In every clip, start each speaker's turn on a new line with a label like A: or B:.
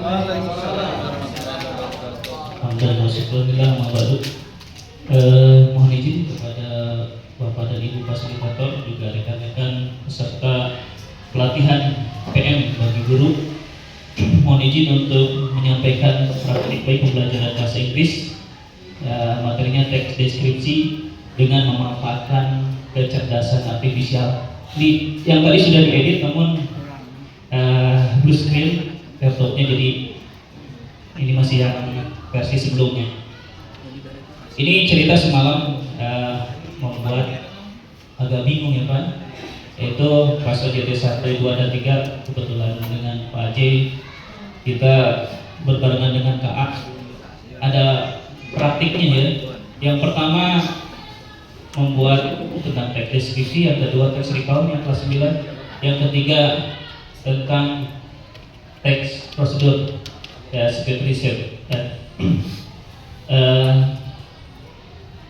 A: Mohon izin kepada Bapak dan Ibu fasilitator, juga rekan-rekan peserta pelatihan PM bagi guru. Mohon izin untuk menyampaikan praktik baik pembelajaran bahasa Inggris. Materinya teks deskripsi dengan memanfaatkan kecerdasan artifisial. Yang tadi sudah diedit, namun blue screen laptopnya, jadi ini masih yang versi sebelumnya. Ini cerita semalam membuat agak bingung ya Pak. Yaitu pas OJT 1, 2, dan 3 kebetulan dengan Pak J, kita berbarengan dengan KA. Ada praktiknya ya. Yang pertama membuat tentang teks deskripsi, yang kedua teks recount yang kelas 9, yang ketiga tentang teks prosedur ya, script research.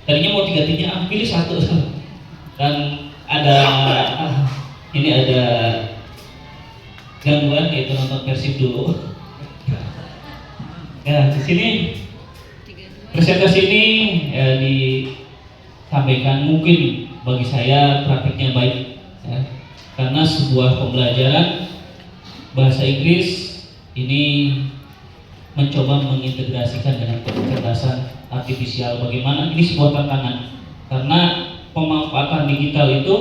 A: Tadinya mau 3-3, pilih satu. Dan ada ini ada gangguan, yaitu nonton Persib dulu. Ya, di sini presentasi ini disampaikan mungkin bagi saya praktiknya baik ya, karena sebuah pembelajaran bahasa Inggris ini mencoba mengintegrasikan dengan kecerdasan artifisial. Bagaimana ini sebuah tantangan, karena pemanfaatan digital itu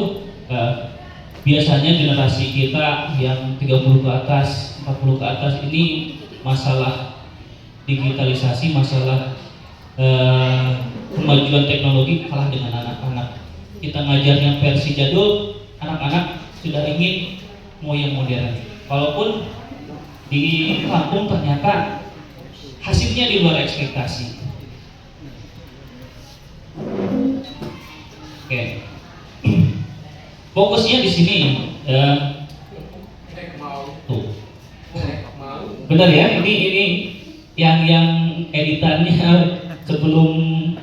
A: biasanya generasi kita yang 30 ke atas, 40 ke atas ini masalah digitalisasi, masalah kemajuan teknologi kalah dengan anak-anak. Kita ngajarnya versi jadul, anak-anak sudah ingin mau yang modern. Walaupun di kampung ternyata hasilnya di luar ekspektasi. Oke. Fokusnya di sini tuh. Benar ya, ini yang editannya sebelum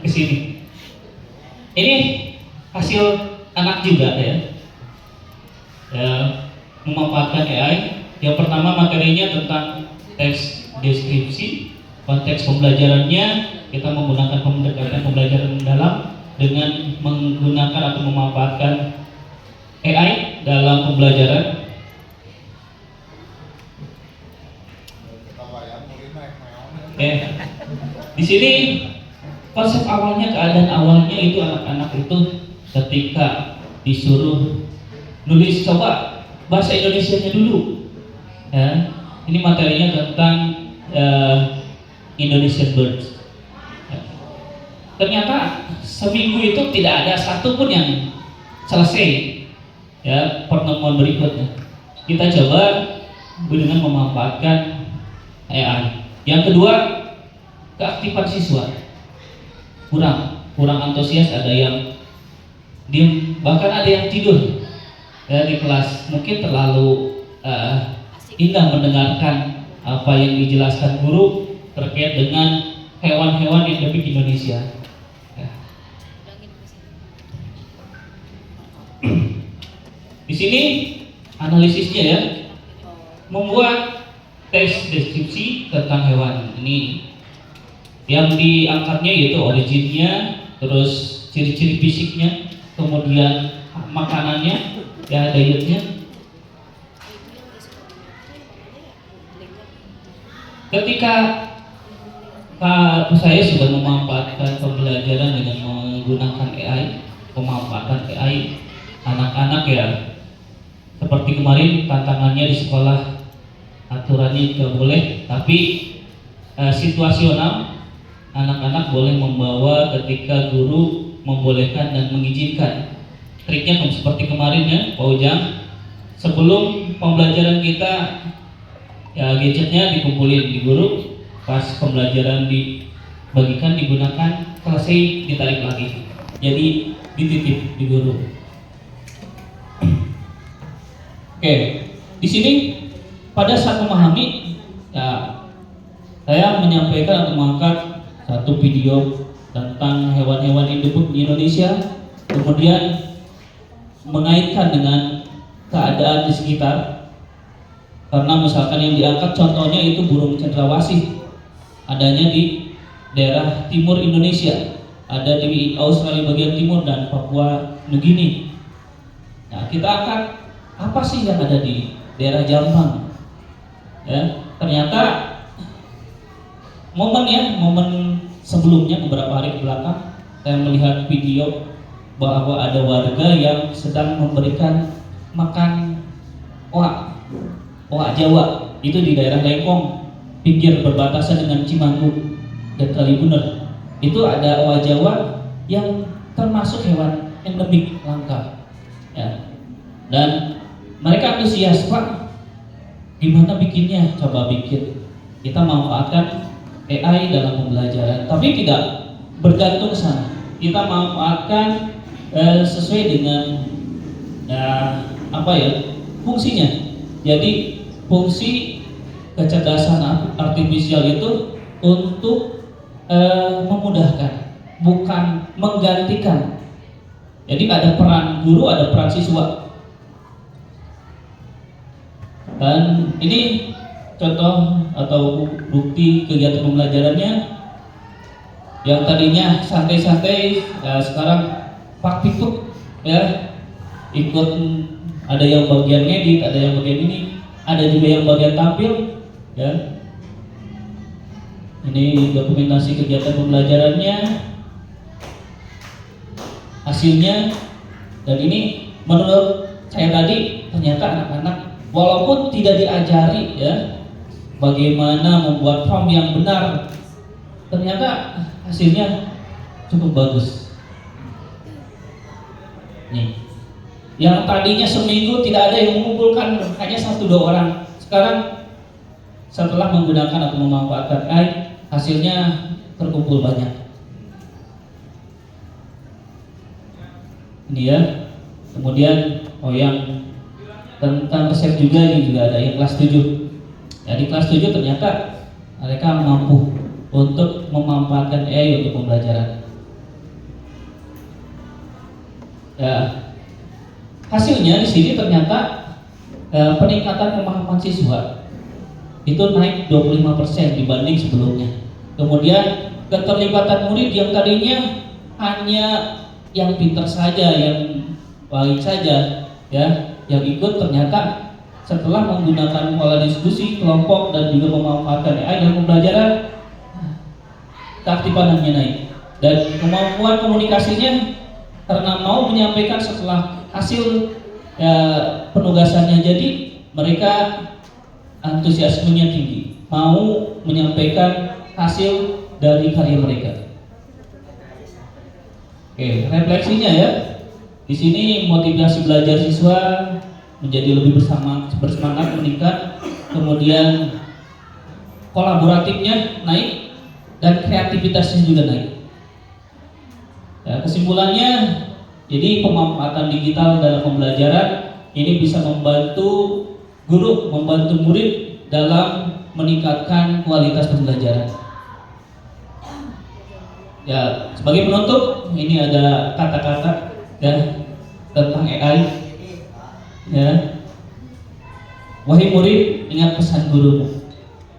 A: kesini. Ini hasil anak juga ya. Memanfaatkan AI. Yang pertama materinya tentang teks deskripsi. Konteks pembelajarannya kita menggunakan pendekatan pembelajaran mendalam dengan menggunakan atau memanfaatkan AI dalam pembelajaran. Di sini konsep awalnya, keadaan awalnya itu anak-anak itu ketika disuruh nulis, coba bahasa Indonesianya dulu. Ya, ini materinya tentang Indonesian birds. Ya. Ternyata seminggu itu tidak ada satupun yang selesai ya pertemuan berikutnya. Kita coba dengan memanfaatkan AI. Yang kedua, keaktifan siswa kurang antusias, ada yang diem, bahkan ada yang tidur ya di kelas. Mungkin terlalu indah mendengarkan apa yang dijelaskan guru terkait dengan hewan-hewan endemik Indonesia. Ya. Di sini analisisnya ya, membuat teks deskripsi tentang hewan. Ini yang diangkatnya yaitu originnya, terus ciri-ciri fisiknya, kemudian makanannya, ya dietnya. Ketika saya sudah memanfaatkan pembelajaran dengan menggunakan AI, pemanfaatan AI, anak-anak ya seperti kemarin tantangannya di sekolah, aturannya juga boleh, tapi situasional, anak-anak boleh membawa ketika guru membolehkan dan mengizinkan. Triknya seperti kemarin ya Pak Ujang, sebelum pembelajaran kita ya gadgetnya dikumpulin di guru, pas pembelajaran dibagikan digunakan, selesai ditarik lagi, jadi dititip di guru. Oke, di sini pada saat memahami ya, saya menyampaikan atau mengangkat satu video tentang hewan-hewan endemik di Indonesia, kemudian mengaitkan dengan keadaan di sekitar. Karena misalkan yang diangkat contohnya itu burung cendrawasih, adanya di daerah timur Indonesia, ada di Australia bagian timur dan Papua Nugini. Nah, kita angkat apa sih yang ada di daerah Jampang? Ya, ternyata momen sebelumnya beberapa hari ke belakang saya melihat video bahwa ada warga yang sedang memberikan makan owa Jawa itu di daerah Lengkong, pinggir berbatasan dengan Cimanggu dan Kalibuner. Itu ada owa Jawa yang termasuk hewan endemik langka, ya. Dan mereka antusias, Pak, gimana bikinnya? Coba bikin. Kita manfaatkan AI dalam pembelajaran, tapi tidak bergantung ke sana. Kita manfaatkan sesuai dengan fungsinya. Jadi fungsi kecerdasan artifisial itu untuk memudahkan, bukan menggantikan. Jadi ada peran guru, ada peran siswa. Dan ini contoh atau bukti kegiatan pembelajarannya yang tadinya santai-santai, ya sekarang praktikuk, ya, ikut, ada yang bagian ngedit, ada yang bagian ini, ada juga yang bagian tampil, ya. Ini dokumentasi kegiatan pembelajarannya, hasilnya, dan ini menurut saya tadi ternyata anak-anak walaupun tidak diajari, ya, bagaimana membuat form yang benar, ternyata hasilnya cukup bagus. Nih, yang tadinya seminggu tidak ada yang mengumpulkan, hanya 1-2 orang, sekarang setelah menggunakan atau memanfaatkan AI, hasilnya terkumpul banyak. Ini ya. Kemudian yang tentang resep juga, ini juga ada yang kelas 7. Ya, di kelas 7 ternyata mereka mampu untuk memanfaatkan AI untuk pembelajaran. Ya, hasilnya di sini ternyata peningkatan pemahaman siswa itu naik 25% dibanding sebelumnya. Kemudian keterlibatan murid yang tadinya hanya yang pintar saja, yang baik saja, ya, yang ikut, ternyata setelah menggunakan pola diskusi kelompok dan juga memanfaatkan AI dalam pembelajaran, keaktifannya naik dan kemampuan komunikasinya, karena mau menyampaikan setelah hasil penugasannya jadi, mereka antusiasmenya tinggi, mau menyampaikan hasil dari karya mereka. Oke, refleksinya ya. Di sini motivasi belajar siswa menjadi lebih bersemangat, meningkat, kemudian kolaboratifnya naik dan kreativitasnya juga naik. Ya, kesimpulannya, jadi pemanfaatan digital dalam pembelajaran ini bisa membantu guru, membantu murid dalam meningkatkan kualitas pembelajaran. Ya, sebagai penutup, ini ada kata-kata, ya, tentang AI. Ya, wahai murid, ingat pesan gurumu.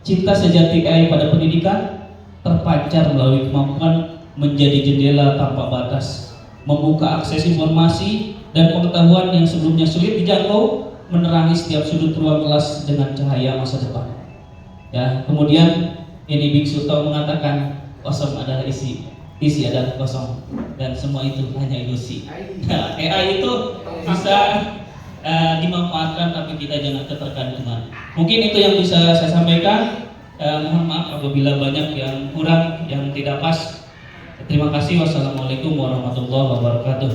A: Cinta sejati AI pada pendidikan terpancar melalui kemampuan menjadi jendela tanpa batas, membuka akses informasi dan pengetahuan yang sebelumnya sulit dijangkau, menerangi setiap sudut ruang kelas dengan cahaya masa depan. Ya, kemudian ini Biksu Tao mengatakan, kosong adalah isi adalah kosong, dan semua itu hanya ilusi. Nah, AI itu bisa dimanfaatkan, tapi kita jangan ketergantungan. Mungkin itu yang bisa saya sampaikan. Mohon maaf apabila banyak yang kurang, yang tidak pas. Terima kasih. Wassalamualaikum warahmatullahi wabarakatuh.